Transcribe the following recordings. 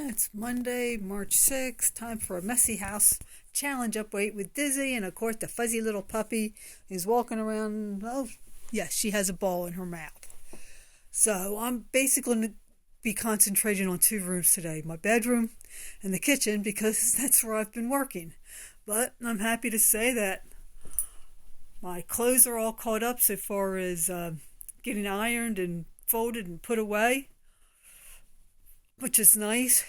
It's Monday, March 6th. Time for a messy house challenge update with Dizzy. And of course, the fuzzy little puppy is walking around. Oh, yes, she has a ball in her mouth. So I'm basically going to be concentrating on two rooms today, my bedroom and the kitchen, because that's where I've been working. But I'm happy to say that my clothes are all caught up so far as getting ironed and folded and put away, which is nice.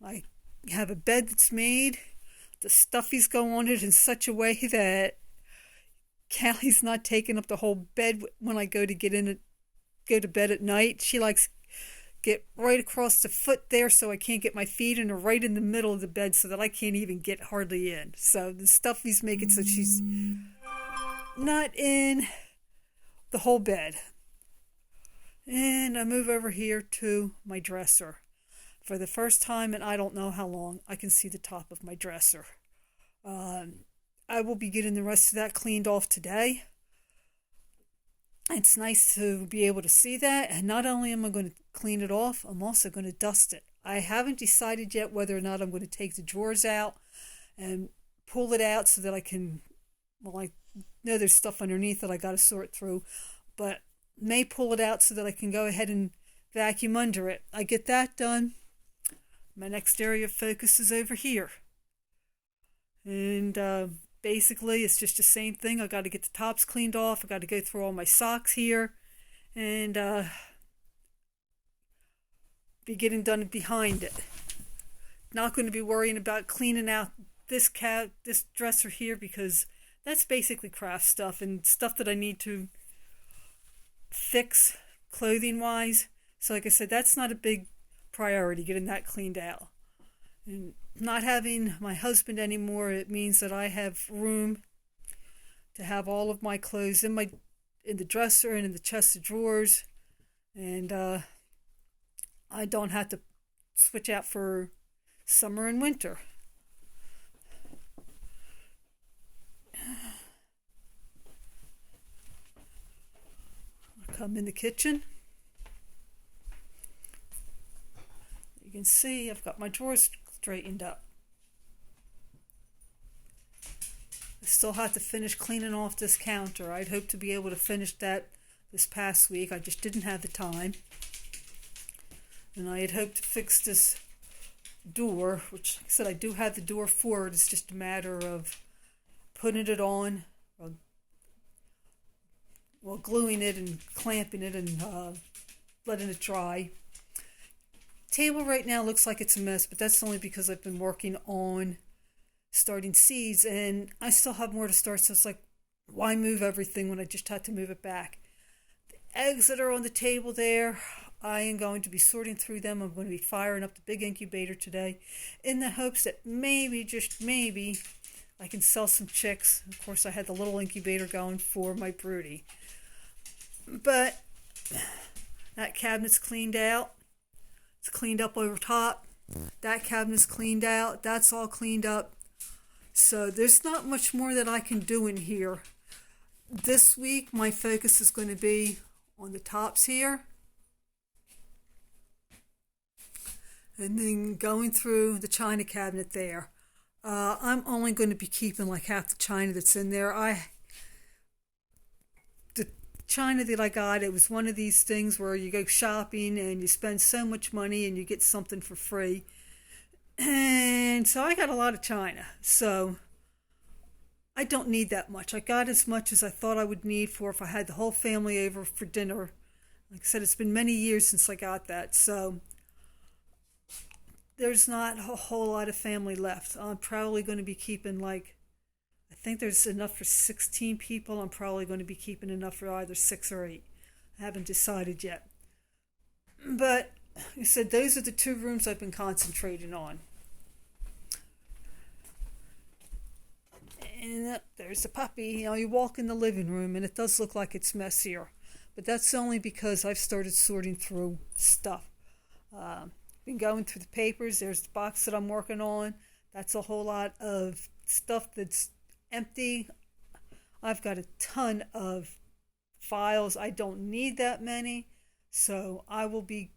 I have a bed that's made. The stuffies go on it in such a way that Callie's not taking up the whole bed when I go to bed at night. She likes get right across the foot there so I can't get my feet in, or right in the middle of the bed so that I can't even get hardly in. So the stuffies make it so she's not in the whole bed. And I move over here to my dresser. For the first time in I don't know how long, I can see the top of my dresser. I will be getting the rest of that cleaned off today. It's nice to be able to see that. And not only am I going to clean it off, I'm also going to dust it. I haven't decided yet whether or not I'm going to take the drawers out and pull it out so that I can, I know there's stuff underneath that I got to sort through, but may pull it out so that I can go ahead and vacuum under it. I get that done. My next area of focus is over here. And basically, it's just the same thing. I got to get the tops cleaned off. I got to go through all my socks here. And be getting done behind it. Not going to be worrying about cleaning out this dresser here, because that's basically craft stuff and stuff that I need to fix clothing wise. So like I said, that's not a big priority, getting that cleaned out. And not having my husband anymore, it means that I have room to have all of my clothes in the dresser and in the chest of drawers, and I don't have to switch out for summer and winter. I come in the kitchen. You can see I've got my drawers straightened up. I still have to finish cleaning off this counter. I'd hoped to be able to finish that this past week. I just didn't have the time. And I had hoped to fix this door, which, like I said, I do have the door forward. It's just a matter of putting it on, gluing it and clamping it and letting it dry. Table right now looks like it's a mess, but that's only because I've been working on starting seeds, and I still have more to start, so it's like, why move everything when I just had to move it back? The eggs that are on the table there, I am going to be sorting through them. I'm going to be firing up the big incubator today in the hopes that maybe, just maybe, I can sell some chicks. Of course, I had the little incubator going for my broody. But that cabinet's cleaned out. It's cleaned up over top. That cabinet's cleaned out. That's all cleaned up. So there's not much more that I can do in here. This week, my focus is going to be on the tops here. And then going through the china cabinet there. I'm only going to be keeping like half the china that's in there. The china that I got, it was one of these things where you go shopping and you spend so much money and you get something for free. And so I got a lot of china. So I don't need that much. I got as much as I thought I would need for if I had the whole family over for dinner. Like I said, it's been many years since I got that. So there's not a whole lot of family left. I'm probably going to be keeping I think there's enough for 16 people. I'm probably going to be keeping enough for either 6 or 8. I haven't decided yet. But like I said, those are the two rooms I've been concentrating on. And there's the puppy. You walk in the living room and it does look like it's messier. But that's only because I've started sorting through stuff. Been going through the papers. There's the box that I'm working on. That's a whole lot of stuff that's empty. I've got a ton of files. I don't need that many. So I will be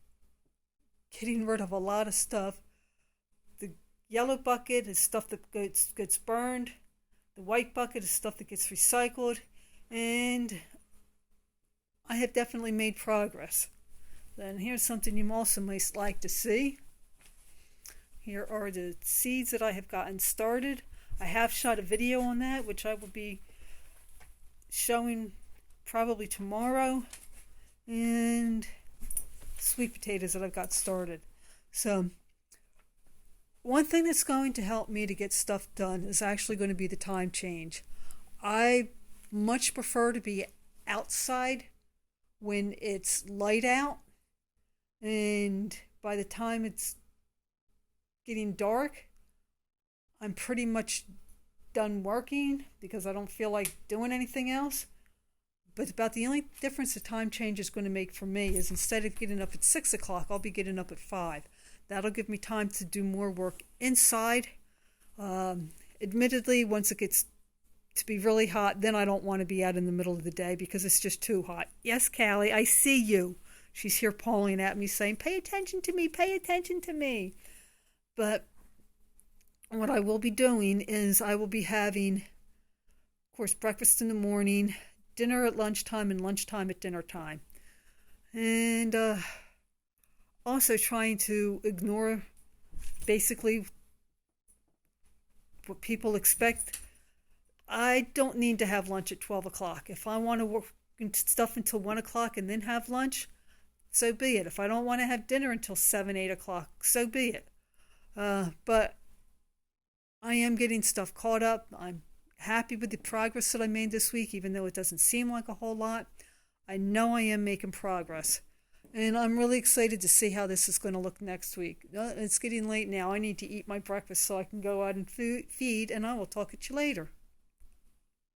getting rid of a lot of stuff. The yellow bucket is stuff that gets burned. The white bucket is stuff that gets recycled. And I have definitely made progress. Then here's something you also might like to see. Here are the seeds that I have gotten started. I have shot a video on that, which I will be showing probably tomorrow. And sweet potatoes that I've got started. So one thing that's going to help me to get stuff done is actually going to be the time change. I much prefer to be outside when it's light out, and by the time it's getting dark, I'm pretty much done working because I don't feel like doing anything else. But about the only difference the time change is going to make for me is instead of getting up at 6 o'clock, I'll be getting up at 5. That'll give me time to do more work inside. Admittedly, once it gets to be really hot, then I don't want to be out in the middle of the day because it's just too hot. Yes, Callie, I see you. She's here pawing at me saying, pay attention to me, pay attention to me. But what I will be doing is I will be having, of course, breakfast in the morning, dinner at lunchtime, and lunchtime at dinner time. And also trying to ignore basically what people expect. I don't need to have lunch at 12 o'clock. If I want to work stuff until 1 o'clock and then have lunch, so be it. If I don't want to have dinner until 7, 8 o'clock, so be it. But I am getting stuff caught up. I'm happy with the progress that I made this week, even though it doesn't seem like a whole lot. I know I am making progress. And I'm really excited to see how this is going to look next week. It's getting late now. I need to eat my breakfast so I can go out and feed, and I will talk at you later.